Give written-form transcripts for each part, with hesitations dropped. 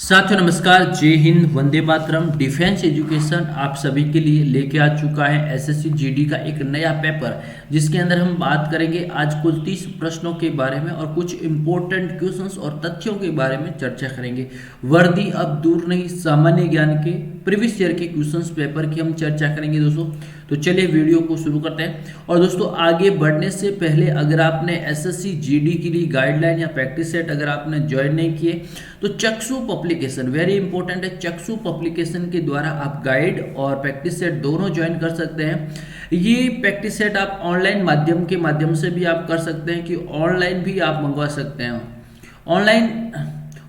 साथियों नमस्कार, जय हिंद, वंदे मातरम। डिफेंस एजुकेशन आप सभी के लिए लेके आ चुका है एसएससी जीडी का एक नया पेपर, जिसके अंदर हम बात करेंगे आज कुल 30 प्रश्नों के बारे में और कुछ इंपॉर्टेंट क्वेश्चंस और तथ्यों के बारे में चर्चा करेंगे। वर्दी अब दूर नहीं, सामान्य ज्ञान के प्रीवियस ईयर के क्वेश्चंस पेपर की हम चर्चा करेंगे दोस्तों। तो चलिए वीडियो को शुरू करते हैं। और दोस्तों आगे बढ़ने से पहले अगर आपने एसएससी जीडी के लिए गाइडलाइन या प्रैक्टिस सेट अगर आपने ज्वाइन नहीं किए तो चक्षु पब्लिकेशन वेरी इंपॉर्टेंट है। चक्षु पब्लिकेशन के द्वारा आप गाइड और प्रैक्टिस सेट दोनों ज्वाइन कर सकते हैं। ये प्रैक्टिस सेट आप ऑनलाइन माध्यम के माध्यम से भी आप कर सकते हैं कि ऑनलाइन भी आप मंगवा सकते हैं।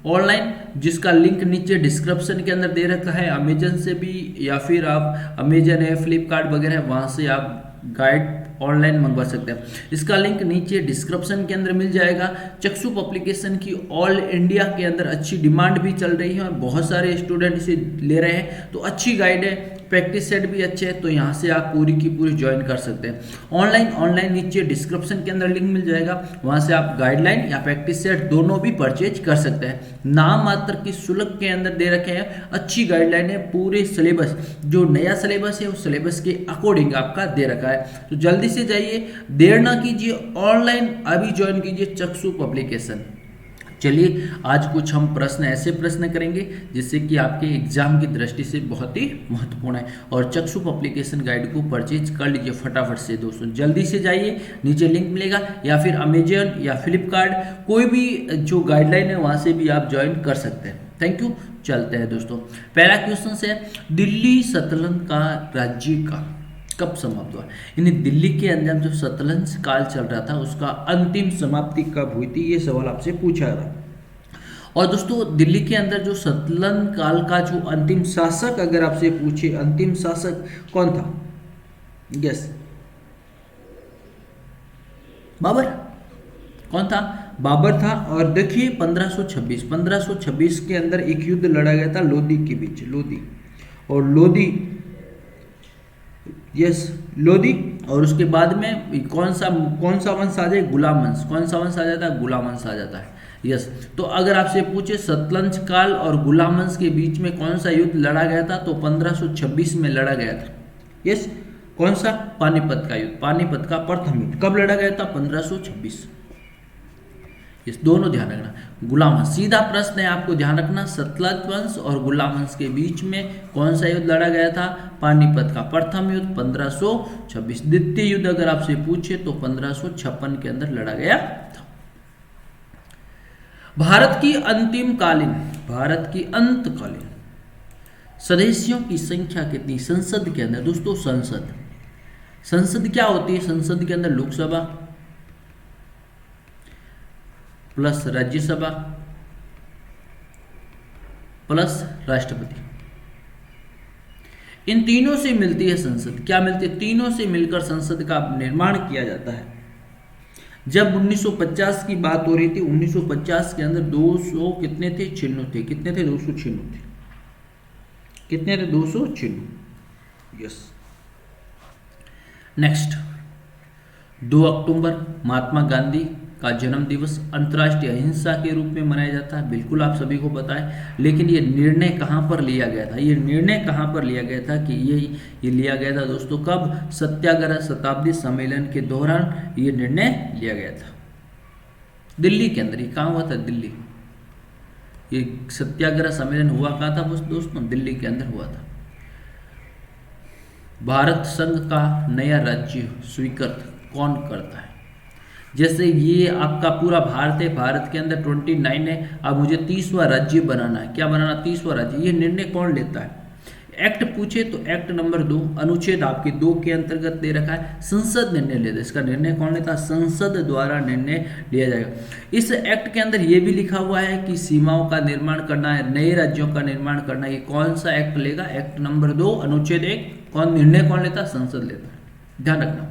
ऑनलाइन जिसका लिंक नीचे डिस्क्रिप्शन के अंदर दे रखा है, अमेजन से भी या फिर आप अमेजन है, फ्लिपकार्ट वगैरह वहाँ से आप गाइड ऑनलाइन मंगवा सकते हैं। इसका लिंक नीचे डिस्क्रिप्शन के अंदर मिल जाएगा। चक्षु पब्लिकेशन की ऑल इंडिया के अंदर अच्छी डिमांड भी चल रही है और बहुत सारे स्टूडेंट इसे ले रहे हैं, तो अच्छी गाइड है। प्रैक्टिस सेट भी अच्छे हैं, तो यहाँ से आप पूरी की पूरी ज्वाइन कर सकते हैं। ऑनलाइन नीचे डिस्क्रिप्शन के अंदर लिंक मिल जाएगा, वहाँ से आप गाइडलाइन या प्रैक्टिस सेट दोनों भी परचेज कर सकते हैं। नाम मात्र की शुल्क के अंदर दे रखे हैं, अच्छी गाइडलाइन है। पूरे सिलेबस जो नया सिलेबस है उस सिलेबस के अकॉर्डिंग आपका दे रखा है। तो जल्दी से जाइए, देर ना कीजिए, ऑनलाइन अभी ज्वाइन कीजिए चक्षु पब्लिकेशन। चलिए आज कुछ हम प्रश्न ऐसे प्रश्न करेंगे जिससे कि आपके एग्जाम की दृष्टि से बहुत ही महत्वपूर्ण है। और चक्षु पब्लिकेशन गाइड को परचेज कर लीजिए फटाफट से दोस्तों, जल्दी से जाइए, नीचे लिंक मिलेगा या फिर अमेजन या फ्लिपकार्ट कोई भी जो गाइडलाइन है वहाँ से भी आप ज्वाइन कर सकते हैं। Thank you. चलते हैं दोस्तों, पहला क्वेश्चन है दिल्ली सल्तनत का राज्य का कब समाप्त हुआ। यानी दिल्ली के अंदर जो सतलंज काल चल रहा था उसका अंतिम समाप्ति कब हुई थी, ये सवाल आपसे पूछा था। और दोस्तों दिल्ली के अंदर जो सतलंज काल का जो अंतिम शासक अगर आपसे पूछे, अंतिम शासक कौन था? यस, बाबर। कौन था? बाबर था। और देखिए 1526 के अंदर एक युद्ध लड़ा गया था लोधी के बीच, लोधी और लोधी, यस लोधी। और उसके बाद में कौन सा वंश आ जाए? गुलाम वंश। कौन सा वंश आ जाता है? गुलाम वंश आ जाता है। यस, तो अगर आपसे पूछे सतलंज काल और गुलाम वंश के बीच में कौन सा युद्ध लड़ा गया था, तो 1526 में लड़ा गया था। यस, कौन सा? पानीपत का युद्ध, पानीपत का प्रथम युद्ध कब लड़ा गया था? 1526। इस दोनों ध्यान रखना। गुलाम वंश, सीधा प्रश्न है, आपको ध्यान रखना। सतलज वंश और गुलाम वंश के बीच में कौन सा युद्ध लड़ा गया था? पानीपत का प्रथम युद्ध 1526। द्वितीय युद्ध अगर आपसे पूछे तो 1556 के अंदर लड़ा गया था। भारत की अंतकालीन सदस्यों की संख्या कितनी संसद के अंदर? दोस्तों संसद क्या होती है? संसद के अंदर लोकसभा प्लस राज्यसभा प्लस राष्ट्रपति, इन तीनों से मिलती है संसद। क्या मिलती है? तीनों से मिलकर संसद का निर्माण किया जाता है। जब 1950 की बात हो रही थी, 1950 के अंदर 200 कितने थे? चिन्ह थे। कितने थे? 200 चिन्ह थे। कितने थे? 200 चिन्ह। यस। नेक्स्ट, 2 अक्टूबर महात्मा गांधी का जन्म दिवस अंतर्राष्ट्रीय अहिंसा के रूप में मनाया जाता है, बिल्कुल आप सभी को पता है। लेकिन ये निर्णय कहाँ पर लिया गया था? ये निर्णय कहाँ पर लिया गया था कि ये लिया गया था दोस्तों कब? सत्याग्रह शताब्दी सम्मेलन के दौरान ये निर्णय लिया गया था दिल्ली के अंदर। ये कहाँ हुआ था? दिल्ली। ये सत्याग्रह सम्मेलन हुआ कहाँ था दोस्तों? दिल्ली के अंदर हुआ था। भारत संघ का नया राज्य स्वीकृत कौन करता है? जैसे ये आपका पूरा भारत है, भारत के अंदर 29 है, अब मुझे 30वां राज्य बनाना है। क्या बनाना? 30वां राज्य। ये निर्णय कौन लेता है? एक्ट पूछे तो एक्ट नंबर 2 अनुच्छेद आपके 2 के अंतर्गत दे रखा है, संसद निर्णय लेता है। इसका निर्णय कौन लेता है? संसद द्वारा निर्णय लिया जाएगा। इस एक्ट के अंदर ये भी लिखा हुआ है कि सीमाओं का निर्माण करना है, नए राज्यों का निर्माण करना है। ये कौन सा एक्ट लेगा? एक्ट नंबर 2 अनुच्छेद 1। कौन निर्णय कौन लेता है? संसद लेता है। ध्यान रखना।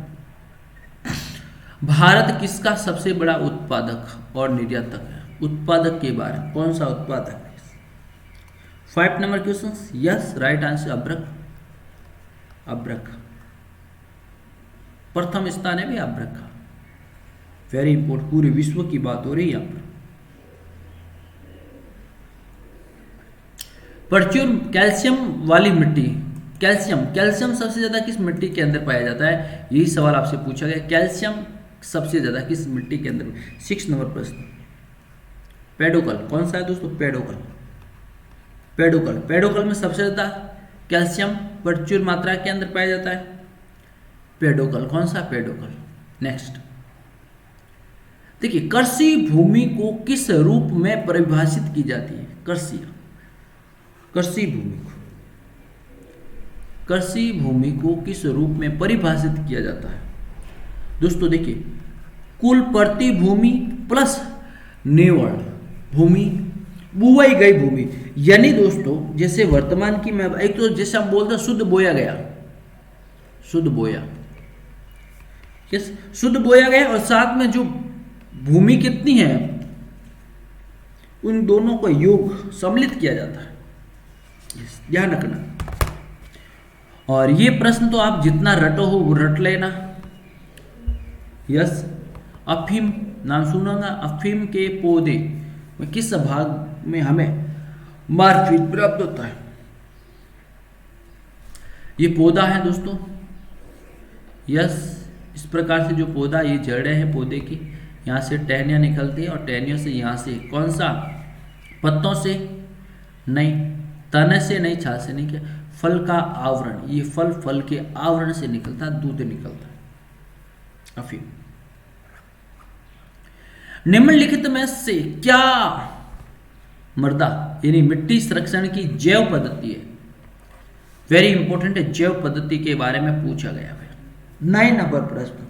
भारत किसका सबसे बड़ा उत्पादक और निर्यातक है? उत्पादक के बारे में, कौन सा उत्पादक है? 5 number question. Yes, right answer अब्रक। प्रथम स्थान है भी अब्रक का। वेरी इंपोर्टेंट, पूरे विश्व की बात हो रही है यहाँ पर। प्रचुर कैल्शियम वाली मिट्टी, कैल्शियम सबसे ज्यादा किस मिट्टी के अंदर पाया जाता है, यही सवाल आपसे पूछा गया। कैल्शियम सबसे ज्यादा किस मिट्टी के अंदर? 6 नंबर प्रश्न। पेडोकल कौन सा है दोस्तों? पेडोकल में सबसे ज्यादा कैल्शियम प्रचुर मात्रा के अंदर पाया जाता है। पेडोकल कौन सा? पेडोकल। नेक्स्ट देखिए, कृषि भूमि को किस रूप में परिभाषित की जाती है? कृषि भूमि को किस रूप में परिभाषित किया जाता है? दोस्तों देखिए, कुल प्रति भूमि प्लस निवड़ भूमि, बुवाई गई भूमि। यानी दोस्तों जैसे वर्तमान की मैं एक तो जैसे हम बोलते हैं शुद्ध बोया गया, शुद्ध बोया गया, और साथ में जो भूमि कितनी है उन दोनों का योग सम्मिलित किया जाता है, ध्यान रखना। और ये प्रश्न तो आप जितना रटो हो वो रट लेना। यस, अफीम नाम सुनागा। अफीम के पौधे में किस भाग में हमें मार्फीट प्राप्त होता है? ये पौधा है दोस्तों। यस, इस प्रकार से जो पौधा, ये जड़ें हैं पौधे की, यहाँ से टहनियाँ निकलती है और टहनियों से यहाँ से कौन सा? पत्तों से नहीं, तने से नहीं, छाल से नहीं, क्या? फल का आवरण। ये फल के आवरण से निकलता है, दूध निकलता है अफीम। निम्नलिखित में से क्या मृदा यानी मिट्टी संरक्षण की जैव पद्धति है? वेरी इंपॉर्टेंट है, जैव पद्धति के बारे में पूछा गया है। 9 नंबर प्रश्न।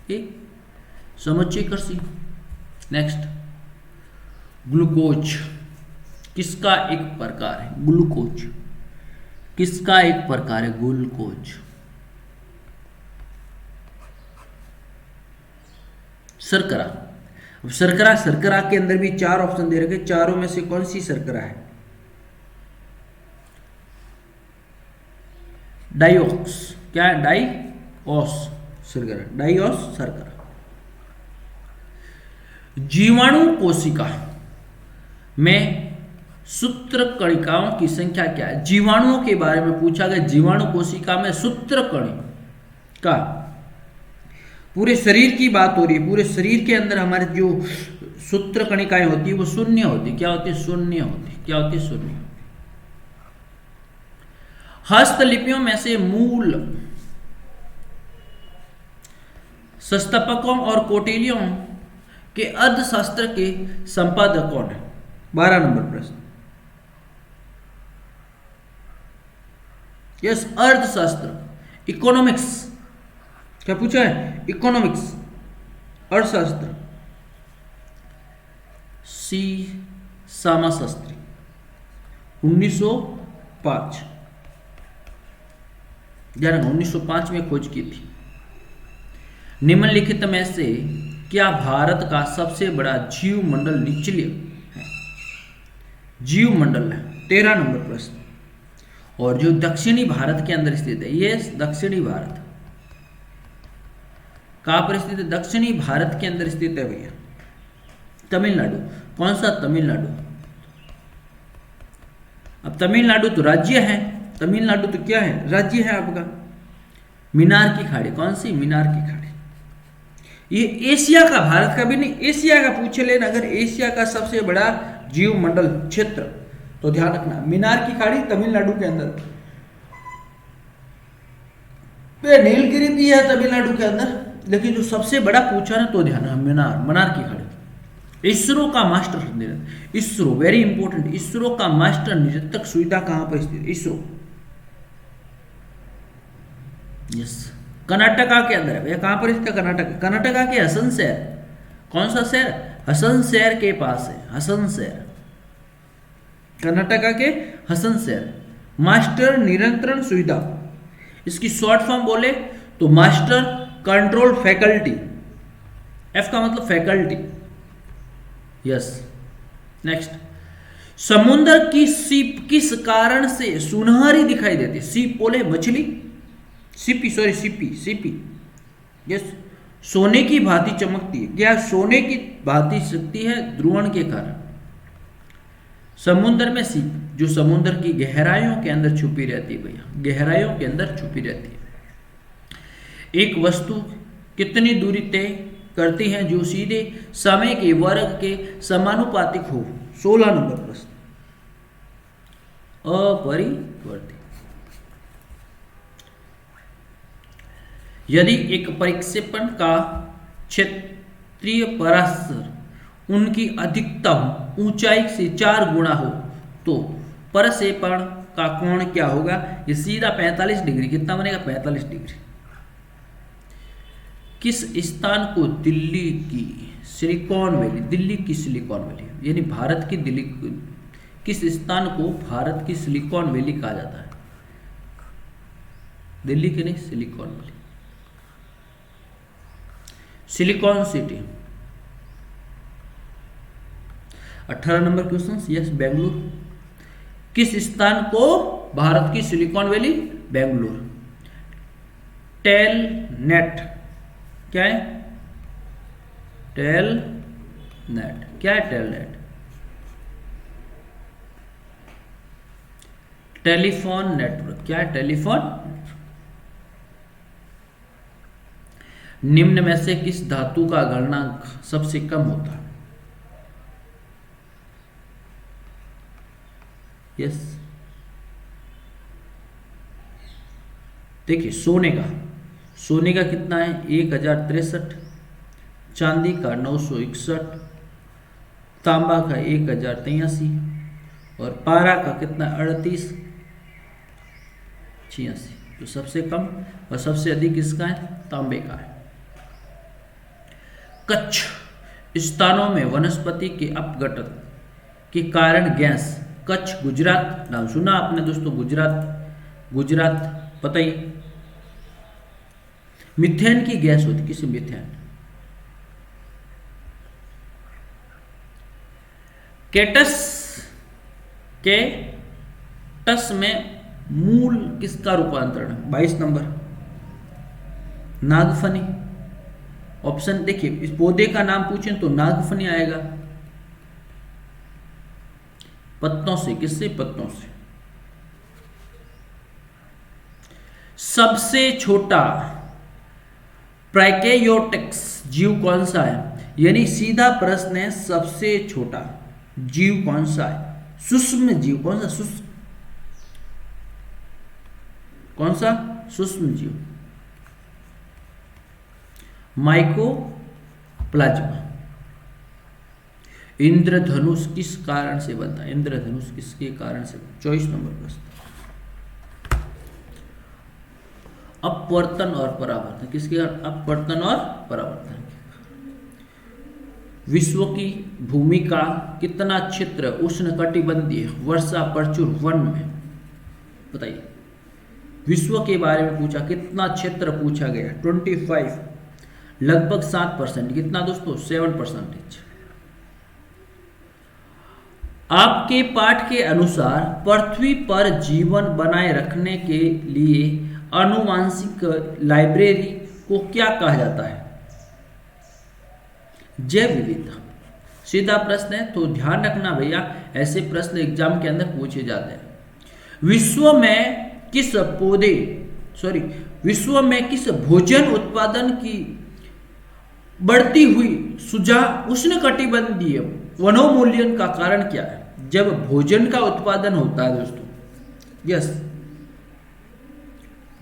एक समुच्चय कृषि। नेक्स्ट, ग्लूकोज किसका एक प्रकार है? ग्लूकोज किसका एक प्रकार है? ग्लूकोज। शर्करा। अब शर्करा के अंदर भी 4 ऑप्शन दे रखे, चारों में से कौन सी शर्करा है? डाइऑक्स, क्या है? डाइऑस शर्करा। जीवाणु कोशिका में सूत्रकणिकाओं की संख्या क्या है? जीवाणुओं के बारे में पूछा गया। जीवाणु कोशिका में सूत्रकणिका, पूरे शरीर की बात हो रही है। पूरे शरीर के अंदर हमारे जो सूत्रकणिकाएं होती है वो शून्य होती। क्या होती है? शून्य होती। क्या होती है? शून्य। हस्तलिपियों में से मूल संस्थापकों और कौटिल्यों के अर्थशास्त्र के संपादक कौन है? 12 नंबर प्रश्न। यस, अर्थशास्त्र, इकोनॉमिक्स। क्या पूछा है? इकोनॉमिक्स, अर्थशास्त्र। सी श्यामा शास्त्री, 1905। 1905 में खोज की थी। निम्नलिखित में से क्या भारत का सबसे बड़ा जीव मंडल निचले है? जीव मंडल है। 13 नंबर प्रश्न। और जो दक्षिणी भारत के अंदर स्थित है, ये दक्षिणी भारत कहां पर स्थित है? दक्षिणी भारत के अंदर स्थित है भैया, तमिलनाडु। कौन सा? तमिलनाडु। अब तमिलनाडु तो राज्य है, तमिलनाडु तो क्या है? राज्य है आपका। मीनार की खाड़ी, कौन सी? मीनार की खाड़ी। ये एशिया का, भारत का भी नहीं, एशिया का पूछ लेना। अगर एशिया का सबसे बड़ा जीव मंडल क्षेत्र तो ध्यान रखना मीनार की खाड़ी तमिलनाडु के अंदर। नीलगिरी भी है तमिलनाडु के अंदर, लेकिन जो सबसे बड़ा पूछा ना तो ध्यान मनार की खाड़ी। इसरो का मास्टर निरंतर, इसरो वेरी इंपॉर्टेंट, इसरो का मास्टर निरंतक सुविधा कहां पर स्थित? इसरो। यस, कर्नाटका के अंदर है भैया। कहां पर स्थित? कर्नाटका के हसन शहर। कौन सा शहर? हसन शहर के पास है। हसन शहर, कर्नाटका के हसन शहर। मास्टर नियंत्रण सुविधा, इसकी शॉर्ट फॉर्म बोले तो मास्टर कंट्रोल फैकल्टी। एफ का मतलब फैकल्टी। यस। नेक्स्ट, समुद्र की सीप किस कारण से सुनहरी दिखाई देती? सीप बोले मछली, सीपी। यस, सोने की भांति चमकती है। क्या सोने की भांति सकती है? ध्रुवण के कारण। समुद्र में सीप जो समुद्र की गहराइयों के अंदर छुपी रहती है भैया, गहराइयों के अंदर छुपी रहती है। एक वस्तु कितनी दूरी तय करती है जो सीधे समय के वर्ग के समानुपातिक हो? 16 नंबर प्रश्न। अपरिवर्ती। यदि एक परिक्षेपण का क्षेत्रीय परासर उनकी अधिकतम ऊंचाई से 4 गुना हो तो प्रक्षेपण का कोण क्या होगा? ये सीधा 45 डिग्री। कितना बनेगा? 45 डिग्री। किस स्थान को दिल्ली की सिलिकॉन वैली, दिल्ली की सिलिकॉन वैली यानी भारत की दिल्ली, किस स्थान को भारत की सिलिकॉन वैली कहा जाता है? दिल्ली की नहीं, silicon valley, silicon city. 18 number question. Yes, Bengaluru. किस स्थान को भारत की silicon valley? Bengaluru. Telnet क्या है? टेल नेट क्या है? Telnet telephone network. क्या है? टेलीफोन। निम्न में से किस धातु का गलनांक सबसे कम होता है? यस, देखिए सोने का कितना है? 1063, चांदी का 961, तांबा का 1083 और पारा का कितना? 38, 86। तो सबसे कम और सबसे अधिक किसका है? तांबे का है। कच्छ स्थानों में वनस्पति के अपघटन के कारण गैस। कच्छ गुजरात, नाम सुना आपने दोस्तों, गुजरात पता ही। मीथेन की गैस होती, किसी मीथेन। केटस में मूल किसका रूपांतरण? 22 नंबर नागफनी। ऑप्शन देखिए, इस पौधे का नाम पूछें तो नागफनी आएगा। पत्तों से, किससे? पत्तों से। सबसे छोटा प्रोकैरियोटिक्स जीव कौन सा है? यानी सीधा प्रश्न है, सबसे छोटा जीव कौन सा है? सूक्ष्म जीव कौन सा? कौन सा? सूक्ष्म जीव। माइकोप्लाज्मा। इंद्रधनुष किस कारण से बनता है? इंद्रधनुष किसके कारण से? 24 नंबर प्रश्न। अपवर्तन और परावर्तन किसके? अपवर्तन और परावर्तन। विश्व की भूमि का कितना क्षेत्र उष्णकटिबंधीय वर्षा प्रचुर वन में? बताइए। विश्व के बारे में पूछा, कितना क्षेत्र पूछा गया? 25, लगभग 7%। कितना दोस्तों? 7%। आपके पाठ के अनुसार पृथ्वी पर जीवन बनाए रखने के लिए आनुवांशिक लाइब्रेरी को क्या कहा जाता है? जैव विविधता। सीधा प्रश्न है, तो ध्यान रखना भैया, ऐसे प्रश्न एग्जाम के अंदर पूछे जाते हैं। विश्व में किस भोजन उत्पादन की बढ़ती हुई सुझाव उष्णकटिबंधीय वनोन्मूलन का कारण क्या है? जब भोजन का उत्पादन होता है दोस्तों, यस,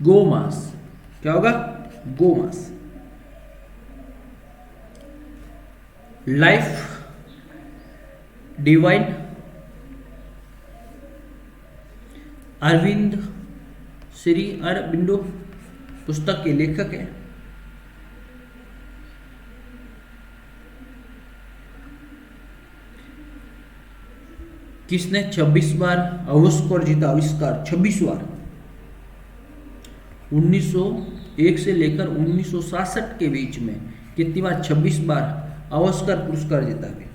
गोमांस। क्या होगा? गोमांस। लाइफ डिवाइन अरविंद श्री अरबिंदो पुस्तक के लेखक हैं। किसने 26 बार ऑस्कर जीता? आविष्कार 26 बार। 1901 से लेकर 1967 के बीच में कितनी बार? 26 बार ऑस्कर पुरस्कार जीता है।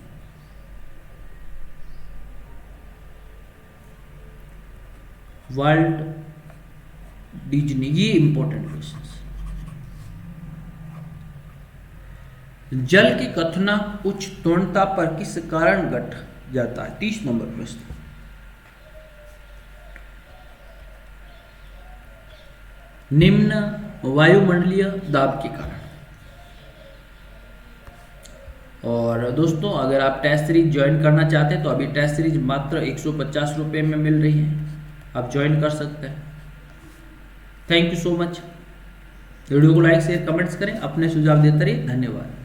World Disney. ये इंपॉर्टेंट क्वेश्चन। जल की कथना उच्च तीव्रता पर किस कारण घट जाता है? 30 नंबर प्रश्न। निम्न वायुमंडलीय दाब के कारण। और दोस्तों अगर आप टेस्ट सीरीज ज्वाइन करना चाहते हैं तो अभी टेस्ट सीरीज मात्र 150 रुपये में मिल रही है, आप ज्वाइन कर सकते हैं। Thank you so much. Video को लाइक शेयर कमेंट्स करें, अपने सुझाव देते रहिए। धन्यवाद।